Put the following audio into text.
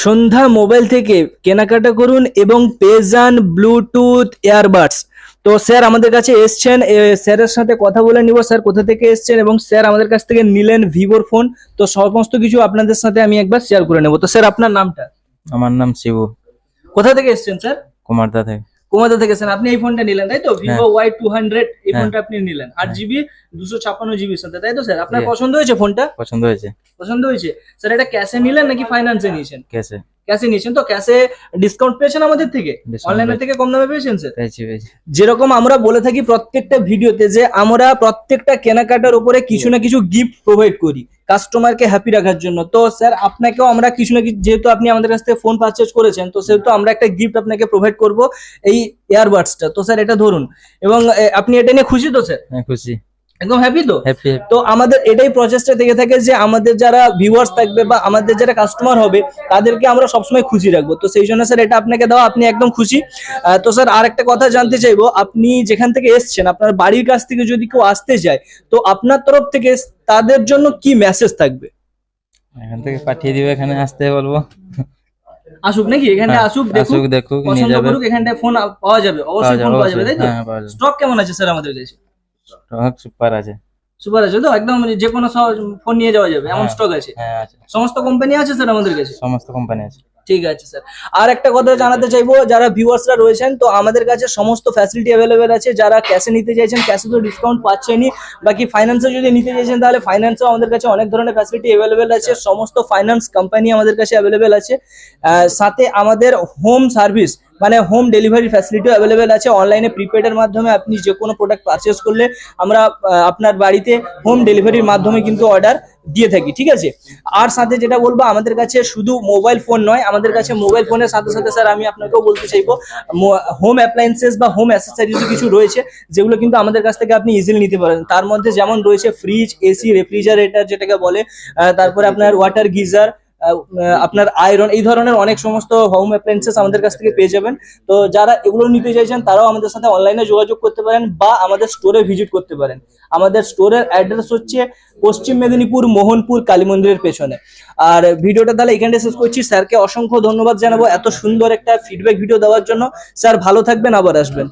সন্ধ্যা mobile থেকে কেনাকাটা করুন এবং পেয়ে যান ব্লুটুথ ইয়ারবাডস। তো স্যার আমাদের কাছে এসছেন, স্যারের সাথে কথা বলে নিব স্যার কোথা থেকে এসছেন এবং স্যার আমাদের কাছ থেকে নিলেন ভিভোর ফোন। তো সমস্ত কিছু আপনাদের সাথে আমি একবার শেয়ার করে নেব। তো স্যার আপনার নামটা? আমার নাম শিবু, কোথা থেকে এসছেন স্যার? কুমারদা থেকে। কোমাদা থেকে স্যার আপনি এই ফোনটা নিলেন তাই তো? ভিভো Y200 এই হ্যাঁ। ফোনটা আপনি নিলেন 8GB 256GB সাথে তাই তো স্যার? আপনার হ্যাঁ। পছন্দ হয়েছে ফোনটা? পছন্দ হয়েছে। পছন্দ হয়েছে স্যার। এটা ক্যাশে নিলেন নাকি ফাইন্যান্সে নিয়েছেন? কেসে ক্যাশে নিয়েছেন। তো ক্যাশে ডিসকাউন্ট পেয়েছেন আমাদের থেকে? Discount অনলাইনের পেয়েছি। থেকে কম দামে পেয়েছেন স্যার? পেয়েছি পেয়েছি। যেরকম আমরা বলে থাকি প্রত্যেকটা ভিডিওতে যে আমরা প্রত্যেকটা কেনাকাটার উপরে কিছু না কিছু গিফট প্রোভাইড করি কাস্টমারকে হ্যাপি রাখার জন্য। তো স্যার আপনাকেও আমরা কিছু না কিছু, যেহেতু আপনি আমাদের কাছ থেকে ফোন পারচেজ করেছেন তো সেহেতু আমরা একটা গিফট আপনাকে প্রোভাইড করব, এই ইয়ারবাডসটা। তো স্যার এটা ধরুন এবং আপনি এটা নিয়ে খুশি তো স্যার? হ্যাঁ খুশি, একদম হ্যাপি তো? হ্যাপি। তো আমাদের এটাই প্রচেষ্টা থেকে থাকে যে আমাদের যারা ভিউয়ার্স থাকবে বা আমাদের যারা কাস্টমার হবে তাদেরকে আমরা সবসময় খুশি রাখবো। তো সেই জন্য স্যার এটা আপনাকে দেওয়া, আপনি একদম খুশি। তো স্যার আর একটা কথা জানতে চাইবো, আপনি যেখান থেকে এসছেন আপনার বাড়ির কাছ থেকে যদি কেউ আসতে চায় তো আপনার তরফ থেকে তাদের জন্য কি মেসেজ থাকবে? এখান থেকে পাঠিয়ে দিবে, এখানে আসতে বলবো। আসুক নাকি? এখানে হ্যাঁ, আসুক, আসুক, দেখুক, নিয়ে পছন্দ যাবে। করুক, এখানটায় ফোন পাওয়া যাবে, অবশ্যই ফোন পাওয়া যাবে তাই তো? হ্যাঁ পাওয়া যাবে। স্টক কেমন আছে স্যার আমাদের কাছে? স্টক সুপার আছে। সুপার আছে তো? একদম যে কোনো ফোন নিয়ে যাওয়া যাবে এমন হ্যাঁ। স্টক আছে? হ্যাঁ আছে, সমস্ত কোম্পানি আছে স্যার আমাদের কাছে? সমস্ত কোম্পানি আছে। ঠিক আছে স্যার। আর একটা কথা জানাতে চাইবো, যারা ভিউয়ার্সরা রয়েছেন তো আমাদের কাছে সমস্ত ফ্যাসিলিটি অ্যাভেলেবেল আছে। যারা ক্যাশে নিতে চাইছেন ক্যাশে তো ডিসকাউন্ট পাচ্ছেনই, বাকি ফাইন্যান্সে যদি নিতে চাইছেন তাহলে ফাইন্যান্সেও আমাদের কাছে অনেক ধরনের ফ্যাসিলিটি অ্যাভেলেবেল আছে। সমস্ত ফাইন্যান্স কোম্পানি আমাদের কাছে অ্যাভেলেবেল আছে। সাথে আমাদের হোম সার্ভিস মানে হোম ডেলিভারি ফ্যাসিলিটিও অ্যাভেলেবেল আছে। অনলাইনে প্রিপেডের মাধ্যমে আপনি যে কোনো প্রোডাক্ট পারচেস করলে আমরা আপনার বাড়িতে হোম ডেলিভারির মাধ্যমে কিন্তু অর্ডার দিয়ে থাকি, ঠিক আছে? আর সাথে যেটা বলবো, আমাদের কাছে শুধু মোবাইল ফোন নয়, আমাদের কাছে মোবাইল ফোনের সাথে সাথে স্যার আমি আপনাকেও বলতে চাইবো হোম অ্যাপ্লায়েন্সেস বা হোম অ্যাসেসরিজও কিছু রয়েছে যেগুলো কিন্তু আমাদের কাছ থেকে আপনি ইজিলি নিতে পারেন। তার মধ্যে যেমন রয়েছে ফ্রিজ, এসি, রেফ্রিজারেটর যেটাকে বলে, তারপরে আপনার ওয়াটার গিজার, আপনার আয়রন, এই ধরনের অনেক সমস্ত হোম অ্যাপ্লায়েন্সেস আমাদের কাছ থেকে পেয়ে যাবেন। তো যারা এগুলো নিতে চাইছেন তারাও আমাদের সাথে অনলাইনে যোগাযোগ করতে পারেন বা আমাদের স্টোরে ভিজিট করতে পারেন। আমাদের স্টোরের অ্যাড্রেস হচ্ছে পশ্চিম মেদিনীপুর মোহনপুর কালী মন্দিরের পেছনে। আর ভিডিওটা তাহলে এখানে শেষ করছি। স্যারকে অসংখ্য ধন্যবাদ জানাবো এত সুন্দর একটা ফিডব্যাক ভিডিও দেওয়ার জন্য। স্যার ভালো থাকবেন, আবার আসবেন।